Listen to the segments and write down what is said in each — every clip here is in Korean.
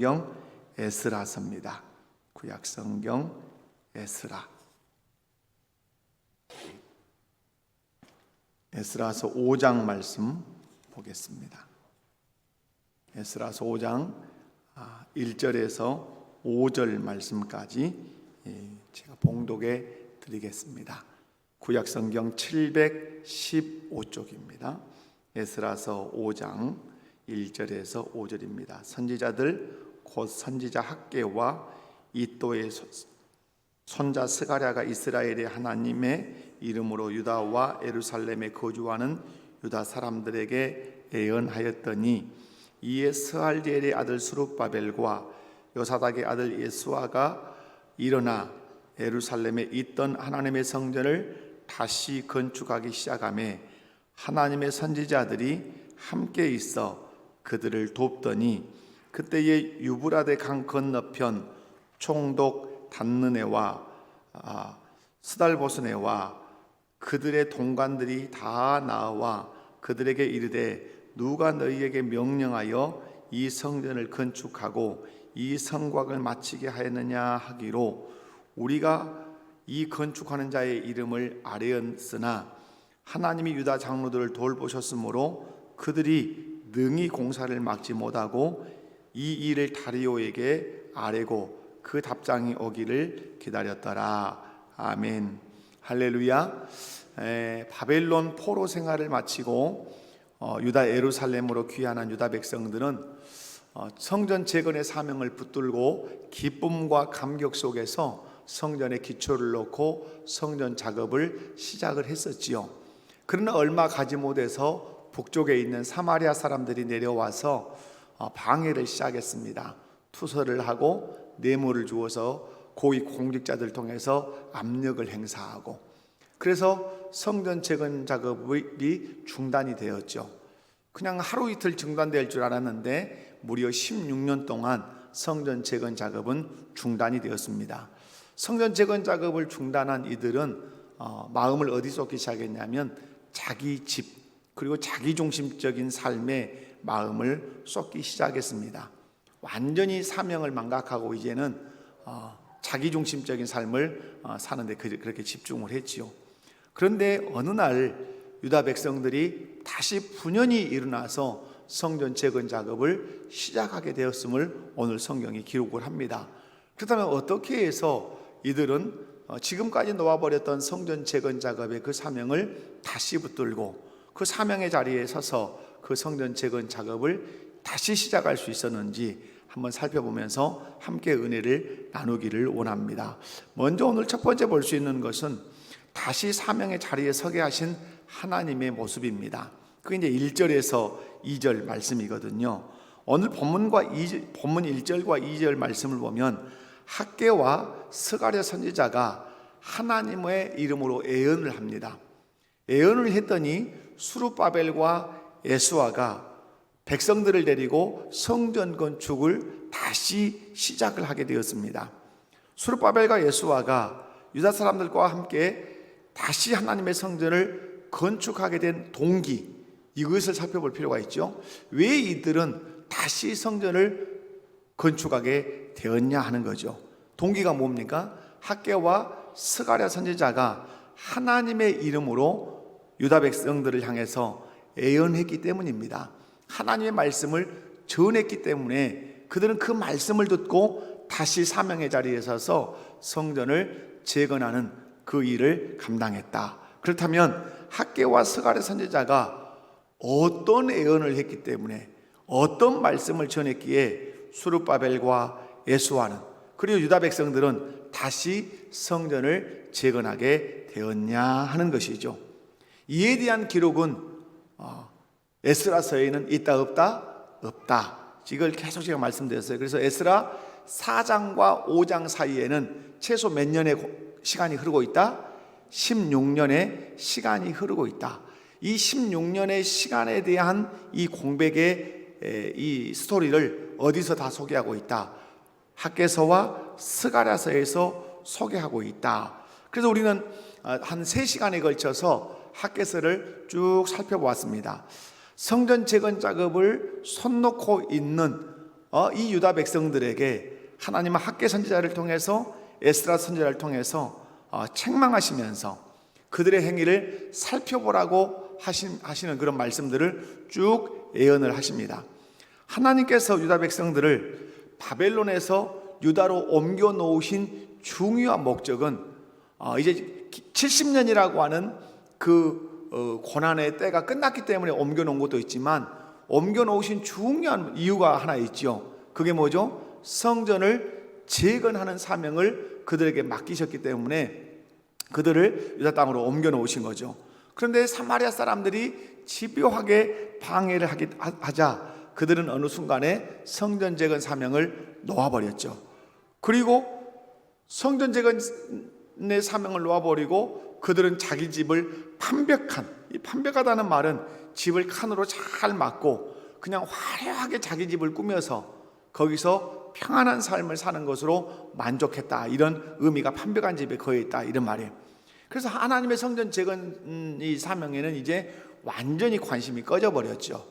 성경 에스라서입니다. 구약 성경 에스라. 에스라서 5장 말씀 보겠습니다. 에스라서 5장 1절에서 5절 말씀까지 제가 봉독해 드리겠습니다. 구약 성경 715쪽입니다. 에스라서 5장 1절에서 5절입니다. 선지자들 곧 선지자 학개와 이또의 손자 스가랴가 이스라엘의 하나님의 이름으로 유다와 예루살렘에 거주하는 유다 사람들에게 예언하였더니, 이에 스알디엘의 아들 스룹바벨과 요사닥의 아들 예수아가 일어나 예루살렘에 있던 하나님의 성전을 다시 건축하기 시작하며 하나님의 선지자들이 함께 있어 그들을 돕더니, 그때에 유브라데 강 건너편 총독 단느네와 스달보스네와 그들의 동관들이 다 나와 그들에게 이르되, 누가 너희에게 명령하여 이 성전을 건축하고 이 성곽을 마치게 하였느냐 하기로, 우리가 이 건축하는 자의 이름을 아뢰었으나 하나님이 유다 장로들을 돌보셨으므로 그들이 능히 공사를 막지 못하고 이 일을 다리오에게 아뢰고 그 답장이 오기를 기다렸더라. 아멘. 할렐루야. 바벨론 포로 생활을 마치고 유다 예루살렘으로 귀환한 유다 백성들은 성전 재건의 사명을 붙들고 기쁨과 감격 속에서 성전의 기초를 놓고 성전 작업을 시작을 했었지요. 그러나 얼마 가지 못해서 북쪽에 있는 사마리아 사람들이 내려와서 방해를 시작했습니다. 투서를 하고 뇌물을 주어서 고위 공직자들 통해서 압력을 행사하고, 그래서 성전 재건 작업이 중단이 되었죠. 그냥 하루 이틀 중단될 줄 알았는데 무려 16년 동안 성전 재건 작업은 중단이 되었습니다. 성전 재건 작업을 중단한 이들은 마음을 어디 쏟기 시작했냐면 자기 집, 그리고 자기중심적인 삶에 마음을 쏟기 시작했습니다. 완전히 사명을 망각하고 이제는 자기중심적인 삶을 사는데 그렇게 집중을 했지요. 그런데 어느 날 유다 백성들이 다시 분연히 일어나서 성전 재건 작업을 시작하게 되었음을 오늘 성경이 기록을 합니다. 그렇다면 어떻게 해서 이들은 지금까지 놓아버렸던 성전 재건 작업의 그 사명을 다시 붙들고 그 사명의 자리에 서서 그 성전 재건 작업을 다시 시작할 수 있었는지 한번 살펴보면서 함께 은혜를 나누기를 원합니다. 먼저 오늘 첫 번째 볼 수 있는 것은 다시 사명의 자리에 서게 하신 하나님의 모습입니다. 그게 이제 1절에서 2절 말씀이거든요. 오늘 본문 1절과 2절 말씀을 보면 학개와 스가랴 선지자가 하나님의 이름으로 예언을 합니다. 예언을 했더니 스룹바벨과 예수아가 백성들을 데리고 성전 건축을 다시 시작을 하게 되었습니다. 스룹바벨과 예수아가 유다 사람들과 함께 다시 하나님의 성전을 건축하게 된 동기, 이것을 살펴볼 필요가 있죠. 왜 이들은 다시 성전을 건축하게 되었냐 하는 거죠. 동기가 뭡니까? 학개와 스가랴 선지자가 하나님의 이름으로 유다 백성들을 향해서 예언했기 때문입니다. 하나님의 말씀을 전했기 때문에 그들은 그 말씀을 듣고 다시 사명의 자리에 서서 성전을 재건하는 그 일을 감당했다. 그렇다면 학개와 스가랴 선지자가 어떤 예언을 했기 때문에, 어떤 말씀을 전했기에 스룹바벨과 예수아는, 그리고 유다 백성들은 다시 성전을 재건하게 되었냐 하는 것이죠. 이에 대한 기록은 에스라서에는 있다 없다? 없다. 이걸 계속 제가 말씀드렸어요. 그래서 에스라 4장과 5장 사이에는 최소 몇 년의 시간이 흐르고 있다? 16년의 시간이 흐르고 있다. 이 16년의 시간에 대한 이 공백의 이 스토리를 어디서 다 소개하고 있다? 학개서와 스가랴서에서 소개하고 있다. 그래서 우리는 한 3시간에 걸쳐서 학개서를 쭉 살펴보았습니다. 성전 재건 작업을 손 놓고 있는 이 유다 백성들에게 하나님은 학개 선지자를 통해서 에스라 선지자를 통해서 책망하시면서 그들의 행위를 살펴보라고 하시는 그런 말씀들을 쭉 예언을 하십니다. 하나님께서 유다 백성들을 바벨론에서 유다로 옮겨 놓으신 중요한 목적은 이제 70년이라고 하는 그 고난의 때가 끝났기 때문에 옮겨 놓은 것도 있지만 옮겨 놓으신 중요한 이유가 하나 있죠. 그게 뭐죠? 성전을 재건하는 사명을 그들에게 맡기셨기 때문에 그들을 유다 땅으로 옮겨 놓으신 거죠. 그런데 사마리아 사람들이 집요하게 방해를 하자 그들은 어느 순간에 성전 재건 사명을 놓아버렸죠. 그리고 성전 재건의 사명을 놓아버리고 그들은 자기 집을 이 판벽하다는 말은 집을 칸으로 잘 막고 그냥 화려하게 자기 집을 꾸며서 거기서 평안한 삶을 사는 것으로 만족했다. 이런 의미가 판벽한 집에 거해 있다. 이런 말이에요. 그래서 하나님의 성전 재건 이 사명에는 이제 완전히 관심이 꺼져버렸죠.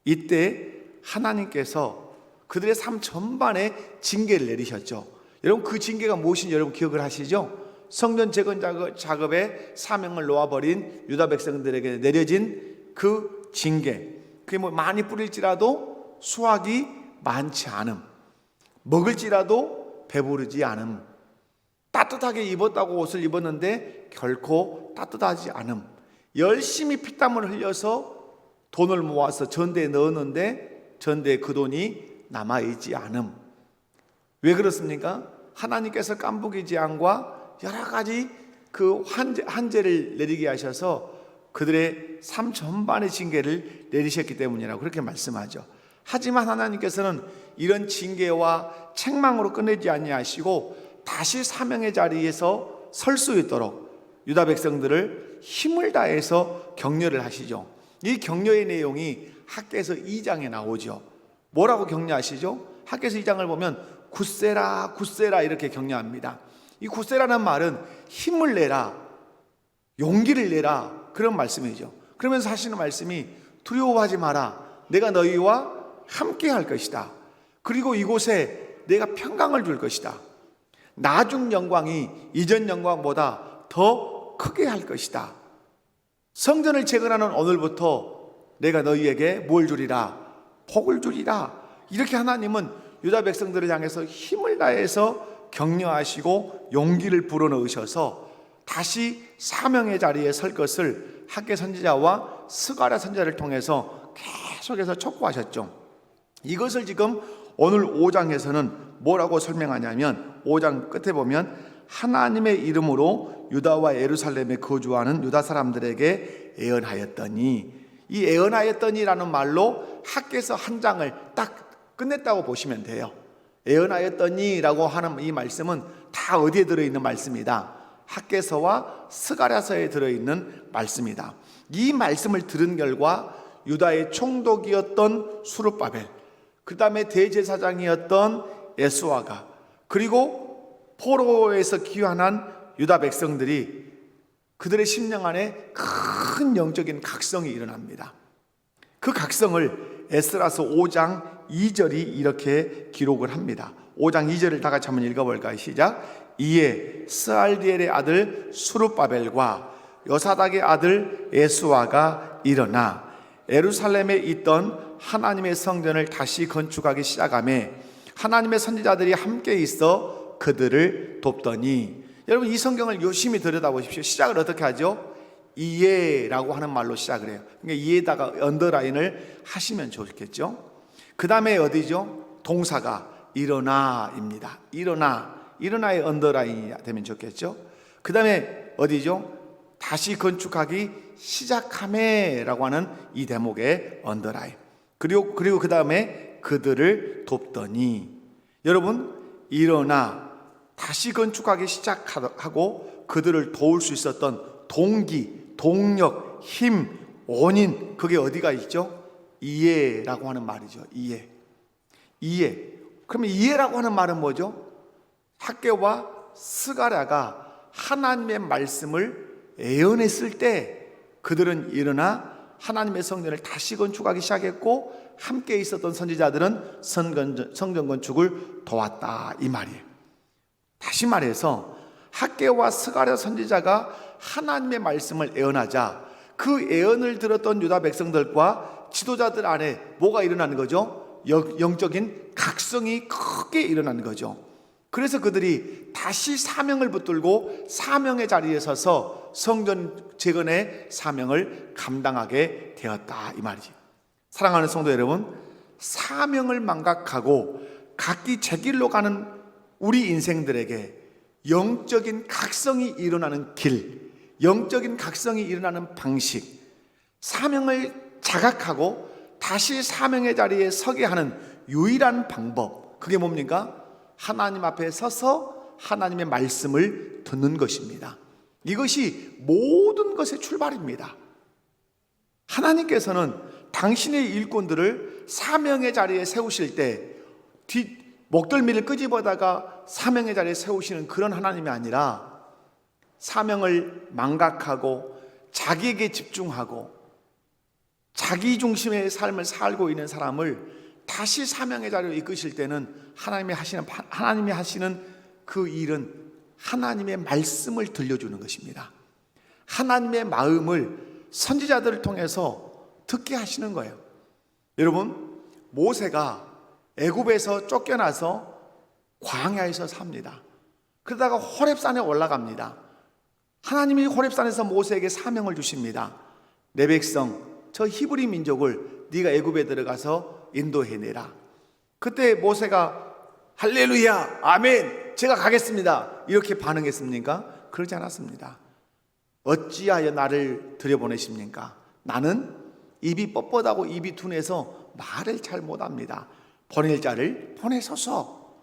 이때 하나님께서 그들의 삶 전반에 징계를 내리셨죠. 여러분 그 징계가 무엇인지 여러분 기억을 하시죠? 성전 재건 작업에 사명을 놓아버린 유다 백성들에게 내려진 그 징계, 그게 뭐 많이 뿌릴지라도 수확이 많지 않음, 먹을지라도 배부르지 않음, 따뜻하게 입었다고 옷을 입었는데 결코 따뜻하지 않음, 열심히 피땀을 흘려서 돈을 모아서 전대에 넣었는데 전대에 그 돈이 남아있지 않음. 왜 그렇습니까? 하나님께서 깐부기 재앙과 여러 가지 그 한재를 내리게 하셔서 그들의 삶 전반의 징계를 내리셨기 때문이라고 그렇게 말씀하죠. 하지만 하나님께서는 이런 징계와 책망으로 끝내지 아니하시고 다시 사명의 자리에서 설 수 있도록 유다 백성들을 힘을 다해서 격려를 하시죠. 이 격려의 내용이 학개서 2장에 나오죠. 뭐라고 격려하시죠? 학개서 2장을 보면 굳세라 굳세라 이렇게 격려합니다. 이 굳세라는 말은 힘을 내라, 용기를 내라 그런 말씀이죠. 그러면서 하시는 말씀이 두려워하지 마라. 내가 너희와 함께 할 것이다. 그리고 이곳에 내가 평강을 줄 것이다. 나중 영광이 이전 영광보다 더 크게 할 것이다. 성전을 재건하는 오늘부터 내가 너희에게 뭘 주리라? 복을 주리라. 이렇게 하나님은 유다 백성들을 향해서 힘을 다해서 격려하시고 용기를 불어넣으셔서 다시 사명의 자리에 설 것을 학개 선지자와 스가랴 선지자를 통해서 계속해서 촉구하셨죠. 이것을 지금 오늘 5장에서는 뭐라고 설명하냐면 5장 끝에 보면 하나님의 이름으로 유다와 예루살렘에 거주하는 유다 사람들에게 애언하였더니, 이 애언하였더니라는 말로 학개서 한 장을 딱 끝냈다고 보시면 돼요. 애언하였더니라고 하는 이 말씀은 다 어디에 들어있는 말씀이다? 학개서와 스가랴서에 들어있는 말씀이다. 이 말씀을 들은 결과 유다의 총독이었던 수르바벨, 그 다음에 대제사장이었던 예수아가, 그리고 포로에서 귀환한 유다 백성들이 그들의 심령 안에 큰 영적인 각성이 일어납니다. 그 각성을 에스라서 5장 2절이 이렇게 기록을 합니다. 5장 2절을 다 같이 한번 읽어볼까요? 시작. 이에 스알디엘의 아들 수르바벨과 요사닥의 아들 예수아가 일어나 예루살렘에 있던 하나님의 성전을 다시 건축하기 시작하며 하나님의 선지자들이 함께 있어 그들을 돕더니, 여러분 이 성경을 유심히 들여다보십시오. 시작을 어떻게 하죠? 이에라고 하는 말로 시작을 해요. 그러니까 이에다가 언더라인을 하시면 좋겠죠. 그 다음에 어디죠? 동사가 일어나입니다. 일어나의 언더라인이 되면 좋겠죠. 그 다음에 어디죠? 다시 건축하기 시작하매라고 하는 이 대목의 언더라인. 그리고 그 다음에 그들을 돕더니, 여러분 일어나 다시 건축하기 시작하고 그들을 도울 수 있었던 동기, 동력, 힘, 원인, 그게 어디가 있죠? 이해라고 하는 말이죠. 이해. 그러면 이해라고 하는 말은 뭐죠? 학개와 스가랴가 하나님의 말씀을 예언했을 때 그들은 일어나 하나님의 성전을 다시 건축하기 시작했고 함께 있었던 선지자들은 성전 건축을 도왔다, 이 말이에요. 다시 말해서 학개와 스가랴 선지자가 하나님의 말씀을 예언하자 그 예언을 들었던 유다 백성들과 지도자들 안에 뭐가 일어나는 거죠? 영적인 각성이 크게 일어나는 거죠. 그래서 그들이 다시 사명을 붙들고 사명의 자리에 서서 성전 재건의 사명을 감당하게 되었다, 이 말이지. 사랑하는 성도 여러분, 사명을 망각하고 각기 제 길로 가는 우리 인생들에게 영적인 각성이 일어나는 길, 영적인 각성이 일어나는 방식, 사명을 자각하고 다시 사명의 자리에 서게 하는 유일한 방법, 그게 뭡니까? 하나님 앞에 서서 하나님의 말씀을 듣는 것입니다. 이것이 모든 것의 출발입니다. 하나님께서는 당신의 일꾼들을 사명의 자리에 세우실 때 목덜미를 끄집어다가 사명의 자리에 세우시는 그런 하나님이 아니라 사명을 망각하고 자기에게 집중하고 자기 중심의 삶을 살고 있는 사람을 다시 사명의 자리로 이끄실 때는 하나님이 하시는 그 일은 하나님의 말씀을 들려주는 것입니다. 하나님의 마음을 선지자들을 통해서 듣게 하시는 거예요. 여러분, 모세가 애굽에서 쫓겨나서 광야에서 삽니다. 그러다가 호렙산에 올라갑니다. 하나님이 호렙산에서 모세에게 사명을 주십니다. 내 백성, 저 히브리 민족을 네가 애굽에 들어가서 인도해내라. 그때 모세가 할렐루야, 아멘, 제가 가겠습니다, 이렇게 반응했습니까? 그러지 않았습니다. 어찌하여 나를 들여보내십니까? 나는 입이 뻣뻣하고 입이 둔해서 말을 잘 못합니다. 보낼 자를 보내소서.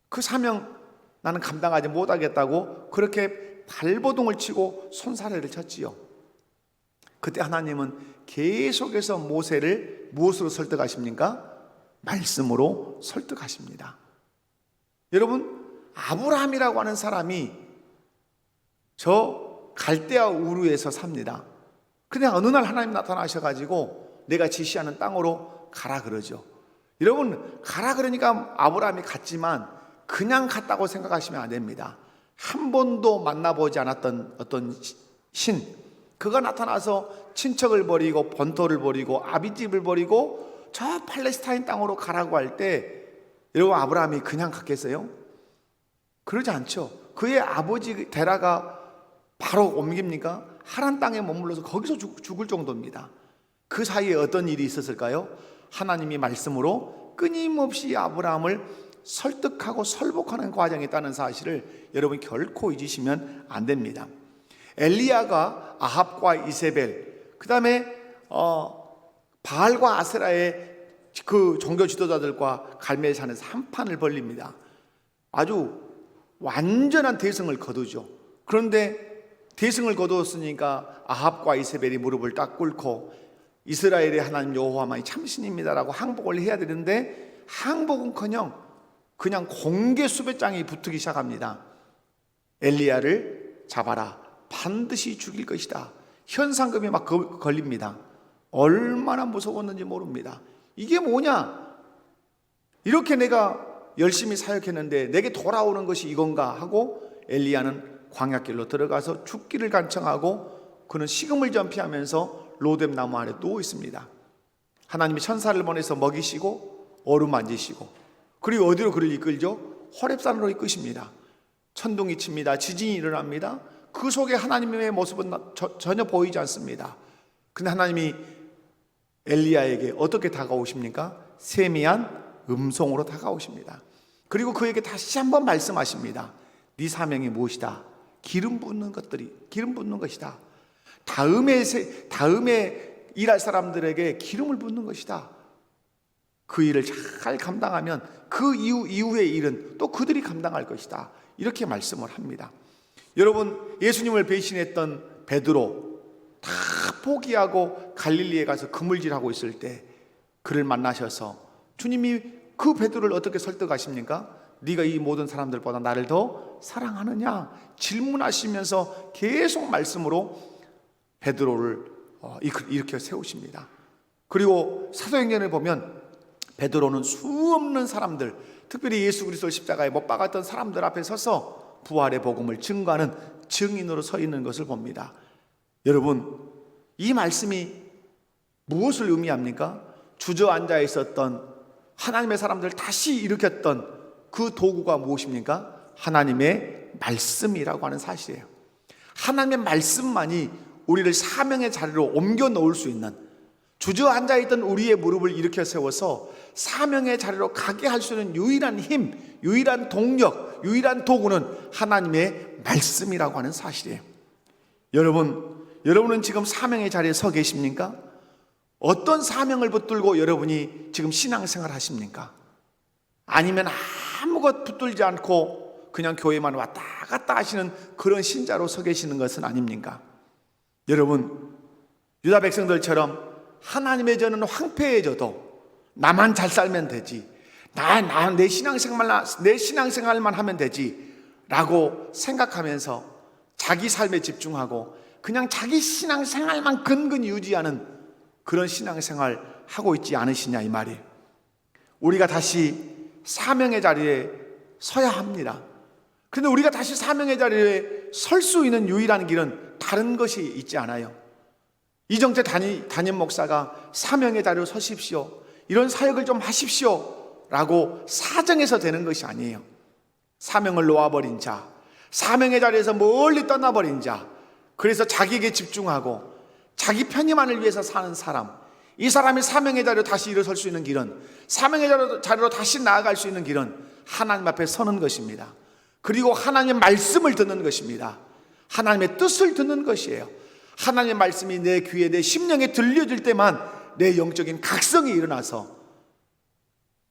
그 사명 나는 감당하지 못하겠다고 그렇게 발버둥을 치고 손사래를 쳤지요. 그때 하나님은 계속해서 모세를 무엇으로 설득하십니까? 말씀으로 설득하십니다. 여러분, 아브라함이라고 하는 사람이 저 갈대아 우르에서 삽니다. 그냥 어느 날 하나님 나타나셔가지고 내가 지시하는 땅으로 가라 그러죠. 여러분, 가라 그러니까 아브라함이 갔지만 그냥 갔다고 생각하시면 안 됩니다. 한 번도 만나보지 않았던 어떤 신, 그가 나타나서 친척을 버리고 본토를 버리고 아비집을 버리고 저 팔레스타인 땅으로 가라고 할 때 여러분, 아브라함이 그냥 갔겠어요? 그러지 않죠. 그의 아버지 데라가 바로 옮깁니까? 하란 땅에 머물러서 거기서 죽을 정도입니다. 그 사이에 어떤 일이 있었을까요? 하나님이 말씀으로 끊임없이 아브라함을 설득하고 설복하는 과정이 있다는 사실을 여러분 결코 잊으시면 안 됩니다. 엘리야가 아합과 이세벨, 그 다음에 바알과 아세라의 그 종교 지도자들과 갈멜산에서 한판을 벌립니다. 아주 완전한 대승을 거두죠. 그런데 대승을 거두었으니까 아합과 이세벨이 무릎을 딱 꿇고 이스라엘의 하나님 여호와만이 참신입니다라고 항복을 해야 되는데 항복은커녕 그냥 공개 수배장이 붙기 시작합니다. 엘리야를 잡아라, 반드시 죽일 것이다. 현상금이 막 걸립니다. 얼마나 무서웠는지 모릅니다. 이게 뭐냐? 이렇게 내가 열심히 사역했는데 내게 돌아오는 것이 이건가 하고 엘리야는 광야길로 들어가서 죽기를 간청하고 그는 식음을 전폐하면서 로뎀 나무 아래 누워 있습니다. 하나님이 천사를 보내서 먹이시고 어루만지시고, 그리고 어디로 그를 이끌죠? 호렙산으로 이끄십니다. 천둥이 칩니다. 지진이 일어납니다. 그 속에 하나님의 모습은 전혀 보이지 않습니다. 근데 하나님이 엘리야에게 어떻게 다가오십니까? 세미한 음성으로 다가오십니다. 그리고 그에게 다시 한번 말씀하십니다. 네 사명이 무엇이다? 기름 붓는 것이다. 다음에 일할 사람들에게 기름을 붓는 것이다. 그 일을 잘 감당하면 그 이후의 일은 또 그들이 감당할 것이다. 이렇게 말씀을 합니다. 여러분, 예수님을 배신했던 베드로 다 포기하고 갈릴리에 가서 그물질하고 있을 때 그를 만나셔서 주님이 그 베드로를 어떻게 설득하십니까? 네가 이 모든 사람들보다 나를 더 사랑하느냐? 질문하시면서 계속 말씀으로 베드로를 일으켜 세우십니다. 그리고 사도행전에 보면 베드로는 수없는 사람들, 특별히 예수 그리스도 십자가에 못 박았던 사람들 앞에 서서 부활의 복음을 증거하는 증인으로 서 있는 것을 봅니다. 여러분, 이 말씀이 무엇을 의미합니까? 주저앉아 있었던 하나님의 사람들을 다시 일으켰던 그 도구가 무엇입니까? 하나님의 말씀이라고 하는 사실이에요. 하나님의 말씀만이 우리를 사명의 자리로 옮겨 놓을 수 있는, 주저앉아 있던 우리의 무릎을 일으켜 세워서 사명의 자리로 가게 할 수 있는 유일한 힘, 유일한 동력, 유일한 도구는 하나님의 말씀이라고 하는 사실이에요. 여러분은 지금 사명의 자리에 서 계십니까? 어떤 사명을 붙들고 여러분이 지금 신앙생활 하십니까? 아니면 아무것 붙들지 않고 그냥 교회만 왔다 갔다 하시는 그런 신자로 서 계시는 것은 아닙니까? 여러분, 유다 백성들처럼 하나님의 전은 황폐해져도 나만 잘 살면 되지, 내 신앙생활만 하면 되지 라고 생각하면서 자기 삶에 집중하고 그냥 자기 신앙생활만 근근히 유지하는 그런 신앙생활 하고 있지 않으시냐 이 말이에요. 우리가 다시 사명의 자리에 서야 합니다. 그런데 우리가 다시 사명의 자리에 설 수 있는 유일한 길은 다른 것이 있지 않아요. 이정재 담임 목사가 사명의 자리로 서십시오, 이런 사역을 좀 하십시오 라고 사정해서 되는 것이 아니에요. 사명을 놓아버린 자, 사명의 자리에서 멀리 떠나버린 자, 그래서 자기에게 집중하고 자기 편의만을 위해서 사는 사람, 이 사람이 사명의 자리로 다시 일어설 수 있는 길은, 사명의 자리로 다시 나아갈 수 있는 길은 하나님 앞에 서는 것입니다. 그리고 하나님의 말씀을 듣는 것입니다. 하나님의 뜻을 듣는 것이에요. 하나님의 말씀이 내 귀에, 내 심령에 들려질 때만 내 영적인 각성이 일어나서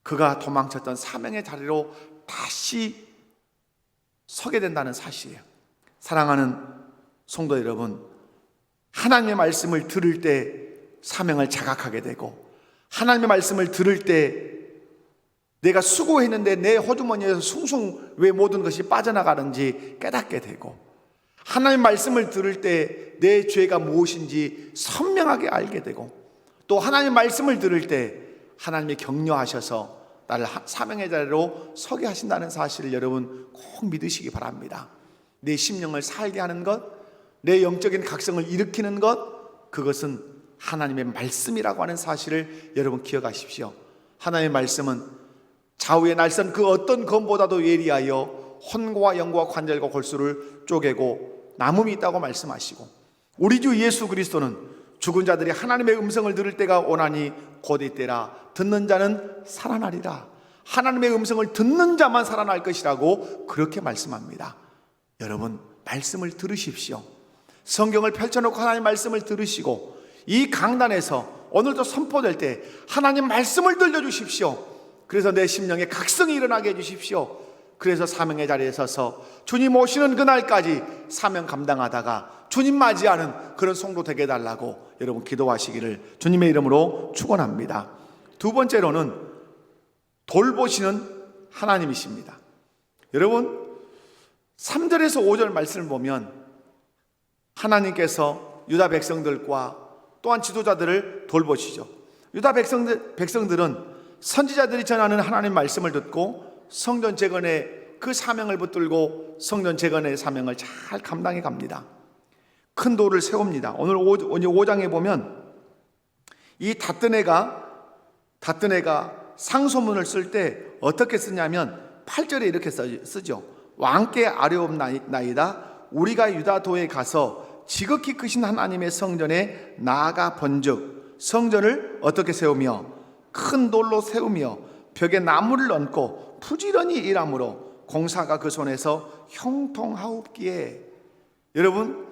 그가 도망쳤던 사명의 자리로 다시 서게 된다는 사실이에요. 사랑하는 성도 여러분, 하나님의 말씀을 들을 때 사명을 자각하게 되고, 하나님의 말씀을 들을 때 내가 수고했는데 내 호주머니에서 숭숭 왜 모든 것이 빠져나가는지 깨닫게 되고, 하나님의 말씀을 들을 때 내 죄가 무엇인지 선명하게 알게 되고, 또 하나님의 말씀을 들을 때 하나님이 격려하셔서 나를 사명의 자리로 서게 하신다는 사실을 여러분 꼭 믿으시기 바랍니다. 내 심령을 살게 하는 것, 내 영적인 각성을 일으키는 것, 그것은 하나님의 말씀이라고 하는 사실을 여러분 기억하십시오. 하나님의 말씀은 좌우의 날선 그 어떤 검보다도 예리하여 혼과 영과 관절과 골수를 쪼개고 남음이 있다고 말씀하시고, 우리 주 예수 그리스도는 죽은 자들이 하나님의 음성을 들을 때가 오나니 곧 이때라 듣는 자는 살아나리라, 하나님의 음성을 듣는 자만 살아날 것이라고 그렇게 말씀합니다. 여러분, 말씀을 들으십시오. 성경을 펼쳐놓고 하나님 말씀을 들으시고, 이 강단에서 오늘도 선포될 때 하나님 말씀을 들려주십시오. 그래서 내 심령에 각성이 일어나게 해주십시오. 그래서 사명의 자리에 서서 주님 오시는 그날까지 사명 감당하다가 주님 맞이하는 그런 성도 되게 해달라고 여러분 기도하시기를 주님의 이름으로 축원합니다. 두 번째로는 돌보시는 하나님이십니다. 여러분, 3절에서 5절 말씀을 보면 하나님께서 유다 백성들과 또한 지도자들을 돌보시죠. 유다 백성들은 선지자들이 전하는 하나님 말씀을 듣고 성전 재건의 그 사명을 붙들고 성전 재건의 사명을 잘 감당해 갑니다. 큰 돌을 세웁니다. 오늘 5장에 보면 이 닷드네가 상소문을 쓸 때 어떻게 쓰냐면 8절에 이렇게 쓰죠. 왕께 아뢰옵나이다. 우리가 유다도에 가서 지극히 크신 하나님의 성전에 나아가 본즉 성전을 어떻게 세우며 큰 돌로 세우며 벽에 나무를 얹고 부지런히 일함으로 공사가 그 손에서 형통하옵기에. 여러분,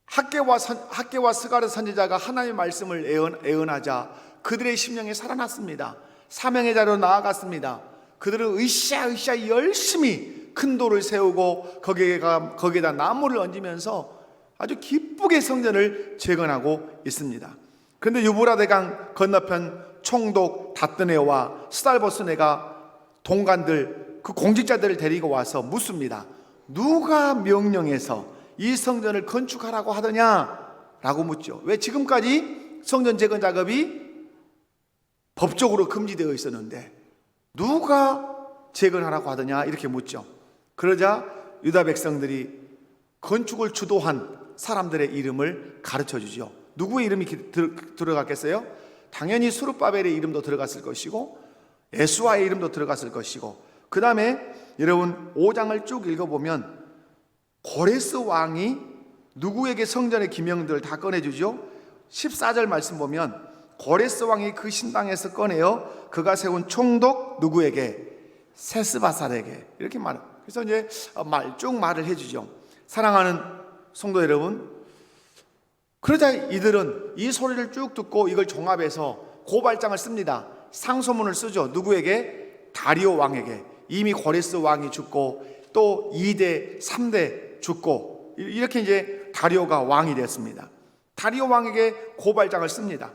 학개와 스가랴 선지자가 하나님의 말씀을 애언하자 그들의 심령이 살아났습니다. 사명의 자리로 나아갔습니다. 그들은 으쌰으쌰 열심히 큰 돌을 세우고 거기에다 나무를 얹으면서 아주 기쁘게 성전을 재건하고 있습니다. 그런데 유브라데강 건너편 총독 닷드네와 스달보스네가 동관들, 그 공직자들을 데리고 와서 묻습니다. 누가 명령해서 이 성전을 건축하라고 하더냐? 라고 묻죠. 왜 지금까지 성전 재건 작업이 법적으로 금지되어 있었는데 누가 재건하라고 하더냐 이렇게 묻죠. 그러자 유다 백성들이 건축을 주도한 사람들의 이름을 가르쳐 주죠. 누구의 이름이 들어갔겠어요? 당연히 스룹바벨의 이름도 들어갔을 것이고 예수아의 이름도 들어갔을 것이고, 그 다음에 여러분 5장을 쭉 읽어보면 고레스 왕이 누구에게 성전의 기명들을 다 꺼내주죠. 14절 말씀 보면 고레스 왕이 그 신당에서 꺼내어 그가 세운 총독 누구에게? 세스바살에게. 이렇게 말해요. 그래서 이제 쭉 말을 해주죠. 사랑하는 성도 여러분, 그러자 이들은 이 소리를 쭉 듣고 이걸 종합해서 고발장을 씁니다. 상소문을 쓰죠. 누구에게? 다리오 왕에게. 이미 고레스 왕이 죽고 또 2대, 3대 죽고 이렇게 이제 다리오가 왕이 됐습니다. 다리오 왕에게 고발장을 씁니다.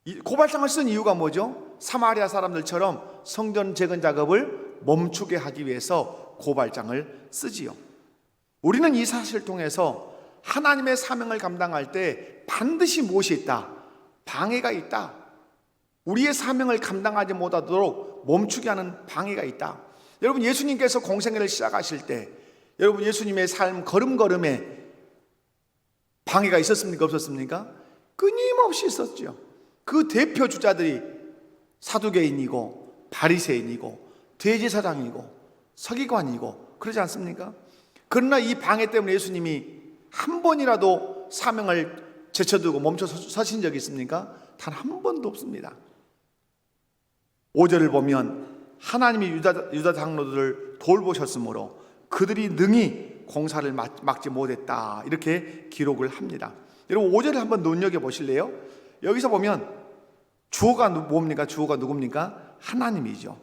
이 고발장을 쓴 이유가 뭐죠? 사마리아 사람들처럼 성전 재건 작업을 멈추게 하기 위해서 고발장을 쓰지요. 우리는 이 사실을 통해서 하나님의 사명을 감당할 때 반드시 무엇이 있다? 방해가 있다. 우리의 사명을 감당하지 못하도록 멈추게 하는 방해가 있다. 여러분, 예수님께서 공생애를 시작하실 때 여러분 예수님의 삶 걸음걸음에 방해가 있었습니까? 없었습니까? 끊임없이 있었죠. 그 대표 주자들이 사두개인이고 바리새인이고 대제사장이고 서기관이고 그러지 않습니까? 그러나 이 방해 때문에 예수님이 한 번이라도 사명을 제쳐두고 멈춰 서신 적이 있습니까? 단 한 번도 없습니다. 5절을 보면 하나님이 유다 장로들을 돌보셨으므로 그들이 능히 공사를 막지 못했다 이렇게 기록을 합니다. 여러분 5절을 한번 눈여겨보실래요? 여기서 보면 주어가 뭡니까? 주어가 누굽니까? 하나님이죠.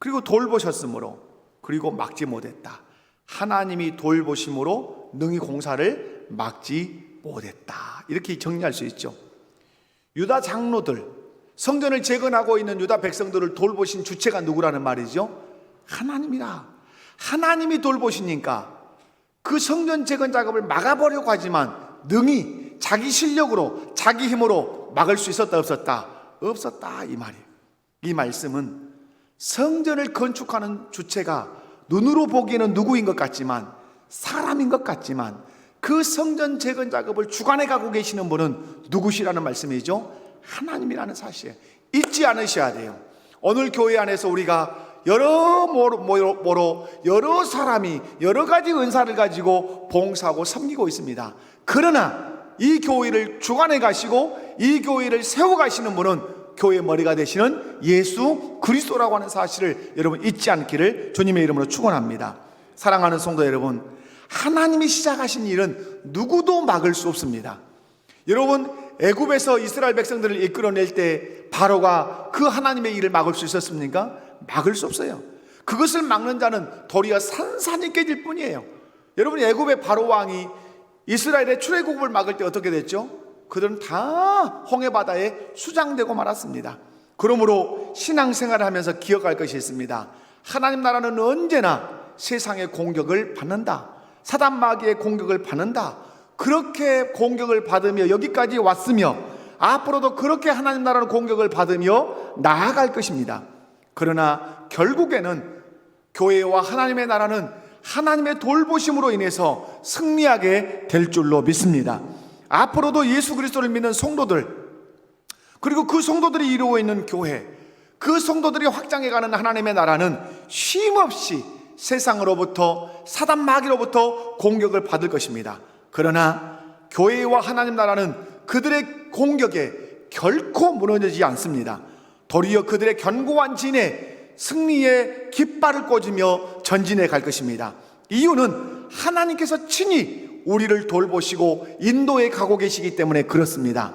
그리고 돌보셨으므로, 그리고 막지 못했다. 하나님이 돌보심으로 능히 공사를 막지 못했다 이렇게 정리할 수 있죠. 유다 장로들, 성전을 재건하고 있는 유다 백성들을 돌보신 주체가 누구라는 말이죠? 하나님이라. 하나님이 돌보시니까 그 성전 재건 작업을 막아보려고 하지만 능히 자기 실력으로 자기 힘으로 막을 수 있었다 없었다? 없었다 이 말이에요. 이 말씀은 성전을 건축하는 주체가 눈으로 보기에는 누구인 것 같지만, 사람인 것 같지만 그 성전 재건 작업을 주관해 가고 계시는 분은 누구시라는 말씀이죠? 하나님이라는 사실 잊지 않으셔야 돼요. 오늘 교회 안에서 우리가 여러모로 여러 사람이 여러 가지 은사를 가지고 봉사하고 섬기고 있습니다. 그러나 이 교회를 주관해 가시고 이 교회를 세워 가시는 분은 교회의 머리가 되시는 예수 그리스도라고 하는 사실을 여러분 잊지 않기를 주님의 이름으로 축원합니다. 사랑하는 성도 여러분, 하나님이 시작하신 일은 누구도 막을 수 없습니다. 여러분, 애굽에서 이스라엘 백성들을 이끌어낼 때 바로가 그 하나님의 일을 막을 수 있었습니까? 막을 수 없어요. 그것을 막는 자는 도리어 산산이 깨질 뿐이에요. 여러분, 애굽의 바로 왕이 이스라엘의 출애굽을 막을 때 어떻게 됐죠? 그들은 다 홍해바다에 수장되고 말았습니다. 그러므로 신앙생활을 하면서 기억할 것이 있습니다. 하나님 나라는 언제나 세상의 공격을 받는다. 사단 마귀의 공격을 받는다. 그렇게 공격을 받으며 여기까지 왔으며 앞으로도 그렇게 하나님 나라는 공격을 받으며 나아갈 것입니다. 그러나 결국에는 교회와 하나님의 나라는 하나님의 돌보심으로 인해서 승리하게 될 줄로 믿습니다. 앞으로도 예수 그리스도를 믿는 성도들, 그리고 그 성도들이 이루고 있는 교회, 그 성도들이 확장해가는 하나님의 나라는 쉼없이 세상으로부터, 사단 마귀로부터 공격을 받을 것입니다. 그러나 교회와 하나님 나라는 그들의 공격에 결코 무너지지 않습니다. 도리어 그들의 견고한 진에 승리의 깃발을 꽂으며 전진해 갈 것입니다. 이유는 하나님께서 친히 우리를 돌보시고 인도해 가고 계시기 때문에 그렇습니다.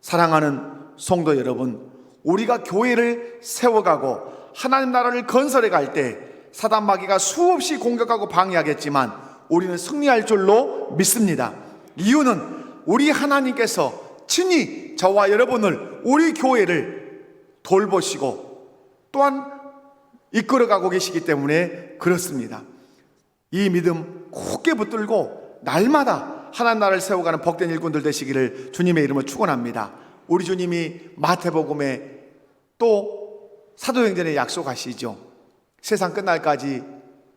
사랑하는 성도 여러분, 우리가 교회를 세워가고 하나님 나라를 건설해 갈 때 사단 마귀가 수없이 공격하고 방해하겠지만 우리는 승리할 줄로 믿습니다. 이유는 우리 하나님께서 친히 저와 여러분을, 우리 교회를 돌보시고 또한 이끌어가고 계시기 때문에 그렇습니다. 이 믿음 굳게 붙들고 날마다 하나님 나라를 세워가는 복된 일꾼들 되시기를 주님의 이름으로 축원합니다. 우리 주님이 마태복음에 또 사도행전에 약속하시죠. 세상 끝날까지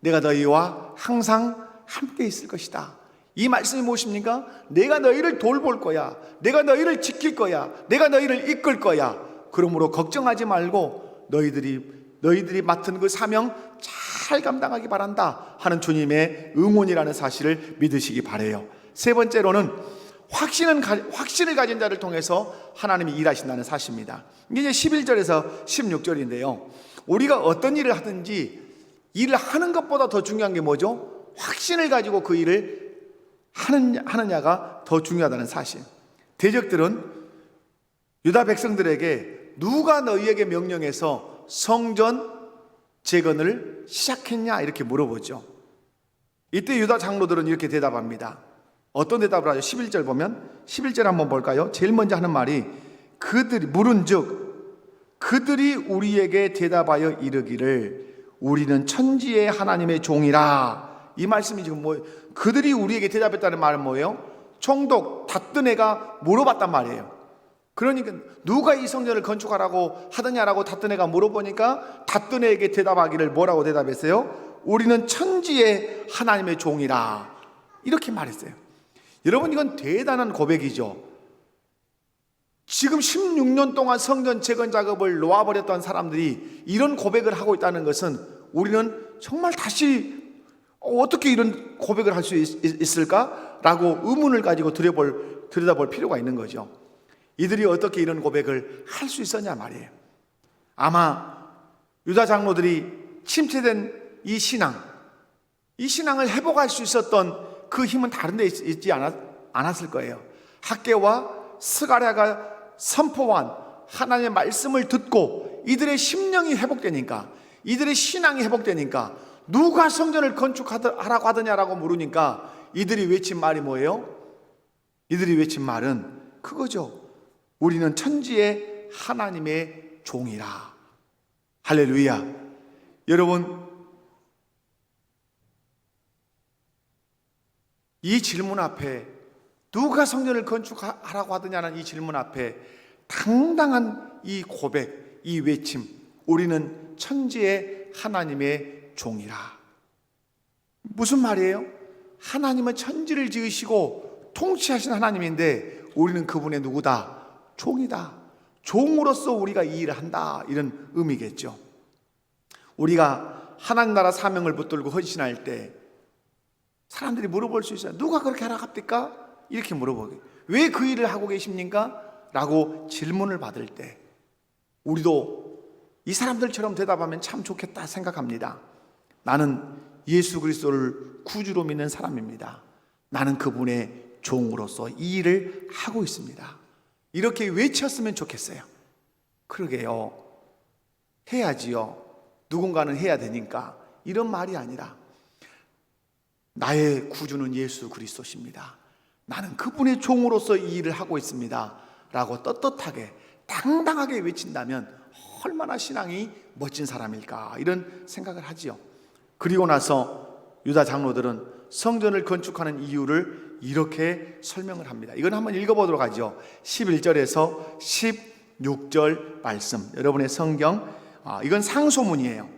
내가 너희와 항상 함께 있을 것이다. 이 말씀이 무엇입니까? 내가 너희를 돌볼 거야. 내가 너희를 지킬 거야. 내가 너희를 이끌 거야. 그러므로 걱정하지 말고 너희들이 맡은 그 사명 잘 감당하기 바란다 하는 주님의 응원이라는 사실을 믿으시기 바라요. 세 번째로는 확신을 가진 자를 통해서 하나님이 일하신다는 사실입니다. 이게 이제 11절에서 16절인데요. 우리가 어떤 일을 하든지 일을 하는 것보다 더 중요한 게 뭐죠? 확신을 가지고 그 일을 하느냐가 더 중요하다는 사실. 대적들은 유다 백성들에게 누가 너희에게 명령해서 성전 재건을 시작했냐 이렇게 물어보죠. 이때 유다 장로들은 이렇게 대답합니다. 어떤 대답을 하죠? 11절 보면 11절 한번 볼까요? 제일 먼저 하는 말이 그들이 우리에게 대답하여 이르기를 우리는 천지의 하나님의 종이라. 이 말씀이 지금 그들이 우리에게 대답했다는 말은 뭐예요? 총독 닷드네가 물어봤단 말이에요. 그러니까 누가 이 성전을 건축하라고 하더냐라고 닷드네가 물어보니까 닷드네에게 대답하기를 뭐라고 대답했어요? 우리는 천지의 하나님의 종이라. 이렇게 말했어요. 여러분, 이건 대단한 고백이죠. 지금 16년 동안 성전 재건 작업을 놓아버렸던 사람들이 이런 고백을 하고 있다는 것은 우리는 정말 다시 어떻게 이런 고백을 할 수 있을까라고 의문을 가지고 들여다볼 필요가 있는 거죠. 이들이 어떻게 이런 고백을 할 수 있었냐 말이에요. 아마 유다 장로들이 침체된 이 신앙을 회복할 수 있었던 그 힘은 다른 데 있지 않았을 거예요. 학개와 스가랴가 선포한 하나님의 말씀을 듣고 이들의 심령이 회복되니까, 이들의 신앙이 회복되니까, 누가 성전을 건축하라고 하더냐라고 물으니까 이들이 외친 말이 뭐예요? 이들이 외친 말은 그거죠. 우리는 천지의 하나님의 종이라. 할렐루야. 여러분, 이 질문 앞에, 누가 성전을 건축하라고 하더냐는 이 질문 앞에 당당한 이 고백, 이 외침, 우리는 천지의 하나님의 종이라. 무슨 말이에요? 하나님은 천지를 지으시고 통치하신 하나님인데 우리는 그분의 누구다? 종이다. 종으로서 우리가 이 일을 한다, 이런 의미겠죠. 우리가 하나님 나라 사명을 붙들고 헌신할 때 사람들이 물어볼 수 있어요. 누가 그렇게 하라고 합니까? 이렇게 물어보게. 왜 그 일을 하고 계십니까? 라고 질문을 받을 때 우리도 이 사람들처럼 대답하면 참 좋겠다 생각합니다. 나는 예수 그리스도를 구주로 믿는 사람입니다. 나는 그분의 종으로서 이 일을 하고 있습니다. 이렇게 외쳤으면 좋겠어요. 그러게요. 해야지요. 누군가는 해야 되니까. 이런 말이 아니라 나의 구주는 예수 그리스도십니다. 나는 그분의 종으로서 이 일을 하고 있습니다. 라고 떳떳하게 당당하게 외친다면 얼마나 신앙이 멋진 사람일까, 이런 생각을 하지요. 그리고 나서 유다 장로들은 성전을 건축하는 이유를 이렇게 설명을 합니다. 이건 한번 읽어보도록 하죠. 11절에서 16절 말씀, 여러분의 성경, 이건 상소문이에요.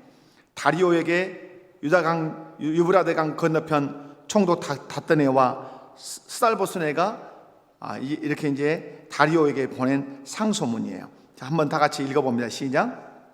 다리오에게 유브라데강 건너편 총독 닷드네와 스달보스네가 이렇게 이제 다리오에게 보낸 상소문이에요. 자, 한번 다 같이 읽어봅니다. 시작.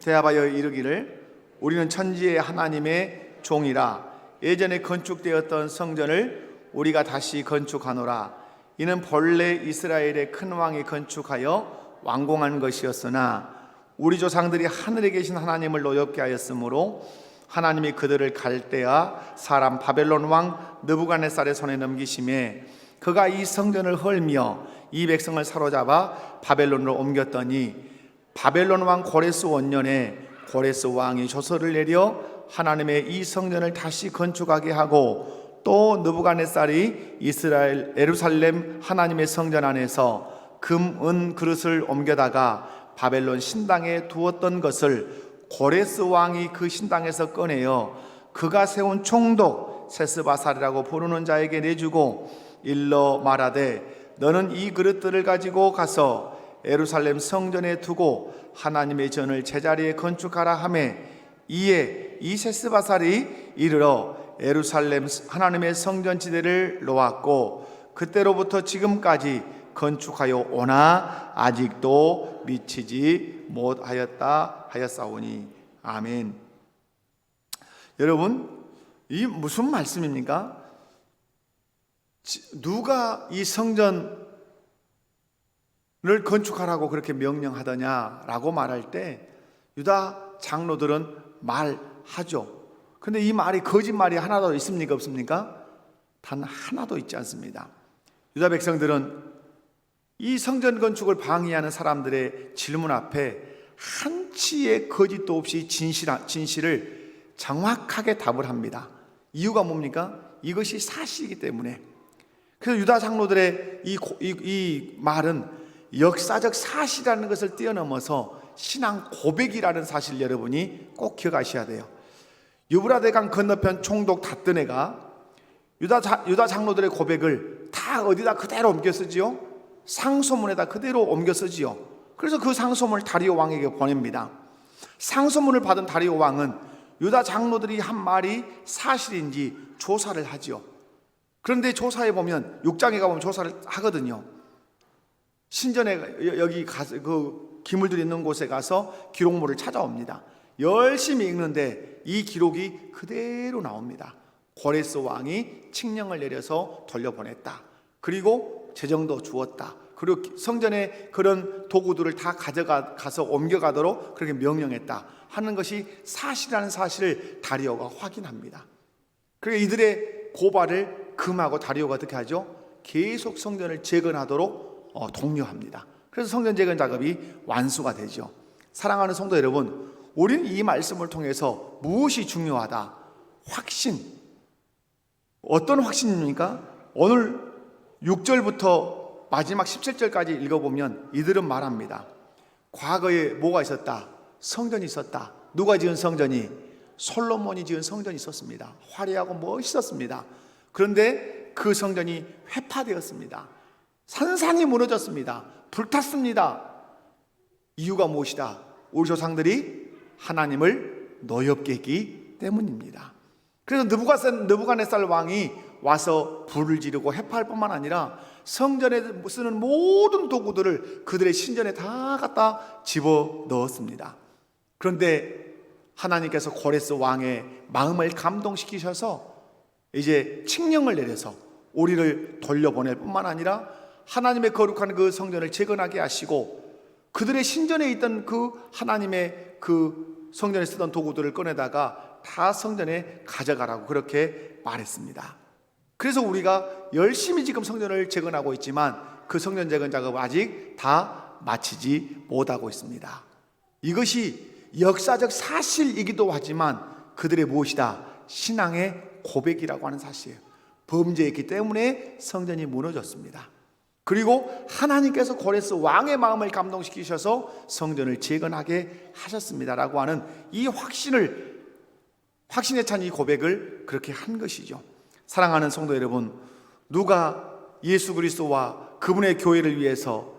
대답하여 이르기를 우리는 천지의 하나님의 종이라. 예전에 건축되었던 성전을 우리가 다시 건축하노라. 이는 본래 이스라엘의 큰 왕이 건축하여 완공한 것이었으나 우리 조상들이 하늘에 계신 하나님을 노엽게 하였으므로 하나님이 그들을 갈대아 사람 바벨론 왕 느부갓네살의 손에 넘기심에 그가 이 성전을 헐며 이 백성을 사로잡아 바벨론으로 옮겼더니 바벨론 왕 고레스 원년에 고레스 왕이 조서를 내려 하나님의 이 성전을 다시 건축하게 하고 또 느부갓네살이 이스라엘 예루살렘 하나님의 성전 안에서 금, 은 그릇을 옮겨다가 바벨론 신당에 두었던 것을 고레스 왕이 그 신당에서 꺼내어 그가 세운 총독 세스바살이라고 부르는 자에게 내주고 일러 말하되 너는 이 그릇들을 가지고 가서 예루살렘 성전에 두고 하나님의 전을 제자리에 건축하라 하매 이에 이 세스바살이 이르러 예루살렘 하나님의 성전 지대를 놓았고 그때로부터 지금까지 건축하여 오나 아직도 미치지 못하였다 하였사오니. 아멘. 여러분, 이 무슨 말씀입니까? 누가 이 성전을 건축하라고 그렇게 명령하더냐라고 말할 때 유다 장로들은 말하죠. 근데 이 말이 거짓말이 하나도 있습니까? 없습니까? 단 하나도 있지 않습니다. 유다 백성들은 이 성전 건축을 방해하는 사람들의 질문 앞에 한치의 거짓도 없이 진실을 정확하게 답을 합니다. 이유가 뭡니까? 이것이 사실이기 때문에. 그래서 유다 장로들의 이 말은 역사적 사실이라는 것을 뛰어넘어서 신앙 고백이라는 사실 여러분이 꼭 기억하셔야 돼요. 유브라데강 건너편 총독 다뜨네가 유다 장로들의 고백을 다 어디다 그대로 옮겨 쓰지요? 상소문에다 그대로 옮겨 쓰지요. 그래서 그 상소문을 다리오 왕에게 보냅니다. 상소문을 받은 다리오 왕은 유다 장로들이 한 말이 사실인지 조사를 하지요. 그런데 조사해 보면 6장에 가보면 조사를 하거든요. 신전에 여기 가서 그 기물들이 있는 곳에 가서 기록물을 찾아옵니다. 열심히 읽는데 이 기록이 그대로 나옵니다. 고레스 왕이 칙령을 내려서 돌려보냈다. 그리고 재정도 주었다. 그리고 성전에 그런 도구들을 다 가져가서 옮겨가도록 그렇게 명령했다 하는 것이 사실이라는 사실을 다리오가 확인합니다. 그리고 이들의 고발을 금하고 다리오가 어떻게 하죠? 계속 성전을 재건하도록 독려합니다. 그래서 성전 재건 작업이 완수가 되죠. 사랑하는 성도 여러분, 우리는 이 말씀을 통해서 무엇이 중요하다? 확신. 어떤 확신입니까? 오늘 6절부터 마지막 17절까지 읽어보면 이들은 말합니다. 과거에 뭐가 있었다? 성전이 있었다. 누가 지은 성전이? 솔로몬이 지은 성전이 있었습니다. 화려하고 멋있었습니다. 그런데 그 성전이 회파되었습니다. 산산이 무너졌습니다. 불탔습니다. 이유가 무엇이다? 우리 조상들이 하나님을 노엽게 했기 때문입니다. 그래서 느부갓네살 왕이 와서 불을 지르고 회파할 뿐만 아니라 성전에 쓰는 모든 도구들을 그들의 신전에 다 갖다 집어 넣었습니다. 그런데 하나님께서 고레스 왕의 마음을 감동시키셔서 이제 칙령을 내려서 우리를 돌려보낼 뿐만 아니라 하나님의 거룩한 그 성전을 재건하게 하시고 그들의 신전에 있던 그 하나님의 그 성전에 쓰던 도구들을 꺼내다가 다 성전에 가져가라고 그렇게 말했습니다. 그래서 우리가 열심히 지금 성전을 재건하고 있지만 그 성전 재건 작업을 아직 다 마치지 못하고 있습니다. 이것이 역사적 사실이기도 하지만 그들의 무엇이다? 신앙의 고백이라고 하는 사실이에요. 범죄했기 때문에 성전이 무너졌습니다. 그리고 하나님께서 고레스 왕의 마음을 감동시키셔서 성전을 재건하게 하셨습니다라고 하는 이 확신에 찬 이 고백을 그렇게 한 것이죠. 사랑하는 성도 여러분, 누가 예수 그리스도와 그분의 교회를 위해서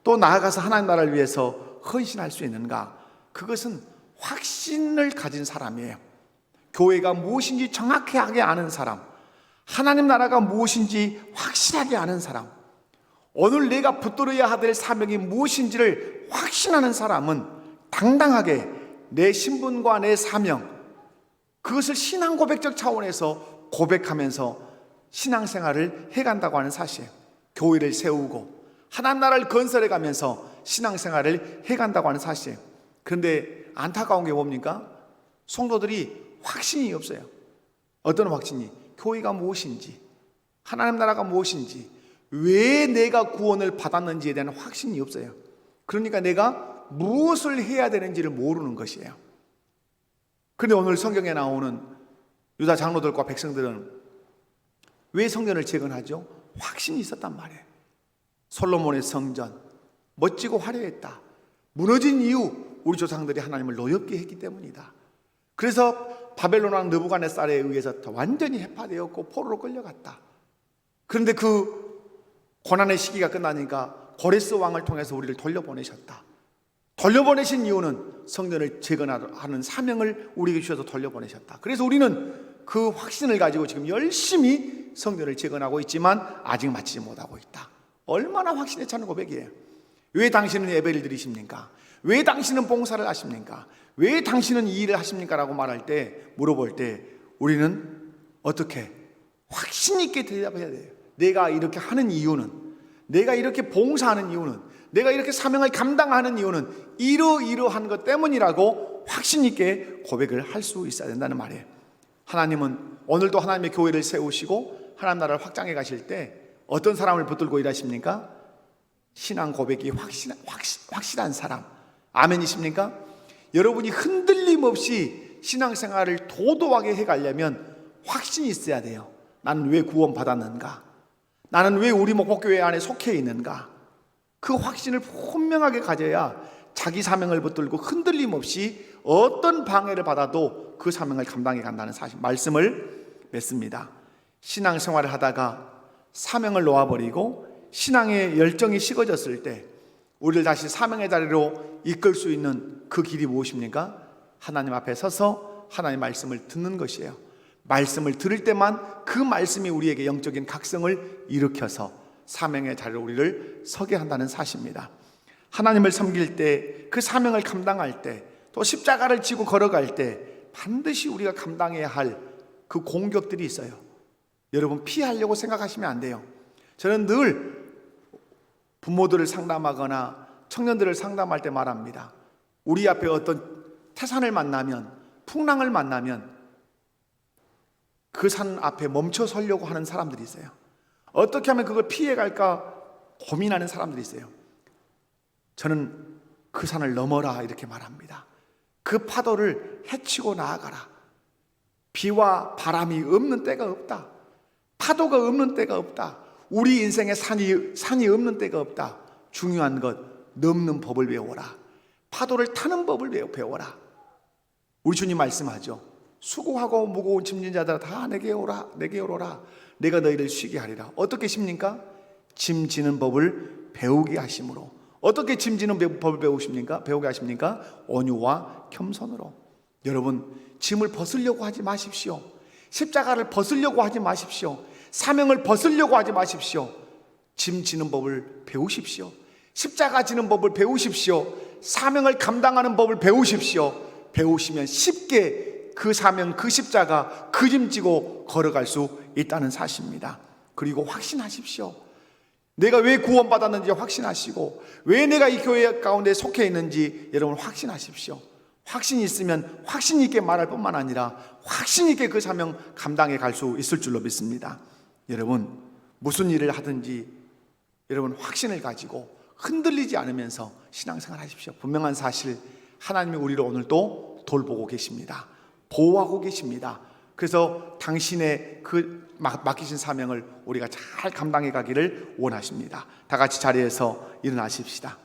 또 나아가서 하나님 나라를 위해서 헌신할 수 있는가? 그것은 확신을 가진 사람이에요. 교회가 무엇인지 정확하게 아는 사람, 하나님 나라가 무엇인지 확실하게 아는 사람, 오늘 내가 붙들어야 될 사명이 무엇인지를 확신하는 사람은 당당하게 내 신분과 내 사명, 그것을 신앙 고백적 차원에서 고백하면서 신앙생활을 해간다고 하는 사실이에요. 교회를 세우고 하나님 나라를 건설해 가면서 신앙생활을 해간다고 하는 사실이에요. 그런데 안타까운 게 뭡니까? 성도들이 확신이 없어요. 어떤 확신이? 교회가 무엇인지, 하나님 나라가 무엇인지, 왜 내가 구원을 받았는지에 대한 확신이 없어요. 그러니까 내가 무엇을 해야 되는지를 모르는 것이에요. 그런데 오늘 성경에 나오는 유다 장로들과 백성들은 왜 성전을 재건하죠? 확신이 있었단 말이에요. 솔로몬의 성전 멋지고 화려했다. 무너진 이유 우리 조상들이 하나님을 노엽게 했기 때문이다. 그래서 바벨론 왕 느부갓네살에 의해서 완전히 해파되었고 포로로 끌려갔다. 그런데 그 고난의 시기가 끝나니까 고레스 왕을 통해서 우리를 돌려보내셨다. 돌려보내신 이유는 성전을 재건하는 사명을 우리에게 주셔서 돌려보내셨다. 그래서 우리는 그 확신을 가지고 지금 열심히 성전을 재건하고 있지만 아직 마치지 못하고 있다. 얼마나 확신에 차는 고백이에요. 왜 당신은 예배를 드리십니까? 왜 당신은 봉사를 하십니까? 왜 당신은 이 일을 하십니까? 라고 말할 때, 물어볼 때 우리는 어떻게 확신 있게 대답해야 돼요. 내가 이렇게 하는 이유는, 내가 이렇게 봉사하는 이유는, 내가 이렇게 사명을 감당하는 이유는 이러이러한 것 때문이라고 확신 있게 고백을 할 수 있어야 된다는 말이에요. 하나님은 오늘도 하나님의 교회를 세우시고 하나님 나라를 확장해 가실 때 어떤 사람을 붙들고 일하십니까? 신앙 고백이 확실한 사람. 아멘이십니까? 여러분이 흔들림 없이 신앙생활을 도도하게 해가려면 확신이 있어야 돼요. 나는 왜 구원받았는가? 나는 왜 우리 목포교회 안에 속해 있는가? 그 확신을 분명하게 가져야 자기 사명을 붙들고 흔들림 없이 어떤 방해를 받아도 그 사명을 감당해 간다는 사실, 말씀을 맺습니다. 신앙생활을 하다가 사명을 놓아버리고 신앙의 열정이 식어졌을 때 우리를 다시 사명의 자리로 이끌 수 있는 그 길이 무엇입니까? 하나님 앞에 서서 하나님의 말씀을 듣는 것이에요. 말씀을 들을 때만 그 말씀이 우리에게 영적인 각성을 일으켜서 사명의 자리로 우리를 서게 한다는 사실입니다. 하나님을 섬길 때, 그 사명을 감당할 때, 또 십자가를 지고 걸어갈 때 반드시 우리가 감당해야 할 그 공격들이 있어요. 여러분, 피하려고 생각하시면 안 돼요. 저는 늘 부모들을 상담하거나 청년들을 상담할 때 말합니다. 우리 앞에 어떤 태산을 만나면, 풍랑을 만나면 그 산 앞에 멈춰 서려고 하는 사람들이 있어요. 어떻게 하면 그걸 피해갈까 고민하는 사람들이 있어요. 저는 그 산을 넘어라 이렇게 말합니다. 그 파도를 헤치고 나아가라. 비와 바람이 없는 때가 없다. 파도가 없는 때가 없다. 우리 인생에 산이 없는 때가 없다. 중요한 것, 넘는 법을 배워라. 파도를 타는 법을 배워라. 우리 주님 말씀하죠. 수고하고 무거운 짐진 자들아 다 내게 오라, 내게 오라. 내가 너희를 쉬게 하리라. 어떻게 쉽니까? 짐 지는 법을 배우게 하심으로. 어떻게 짐 지는 법을 배우게 하십니까? 온유와 겸손으로. 여러분, 짐을 벗으려고 하지 마십시오. 십자가를 벗으려고 하지 마십시오. 사명을 벗으려고 하지 마십시오. 짐 지는 법을 배우십시오. 십자가 지는 법을 배우십시오. 사명을 감당하는 법을 배우십시오. 배우시면 쉽게 그 사명, 그 십자가, 그 짐 지고 걸어갈 수 있다는 사실입니다. 그리고 확신하십시오. 내가 왜 구원받았는지 확신하시고, 왜 내가 이 교회 가운데 속해 있는지 여러분 확신하십시오. 확신이 있으면 확신 있게 말할 뿐만 아니라 확신 있게 그 사명 감당해 갈 수 있을 줄로 믿습니다. 여러분, 무슨 일을 하든지 여러분 확신을 가지고 흔들리지 않으면서 신앙생활 하십시오. 분명한 사실, 하나님이 우리를 오늘도 돌보고 계십니다. 보호하고 계십니다. 그래서 당신의 그 맡기신 사명을 우리가 잘 감당해 가기를 원하십니다. 다 같이 자리에서 일어나십시다.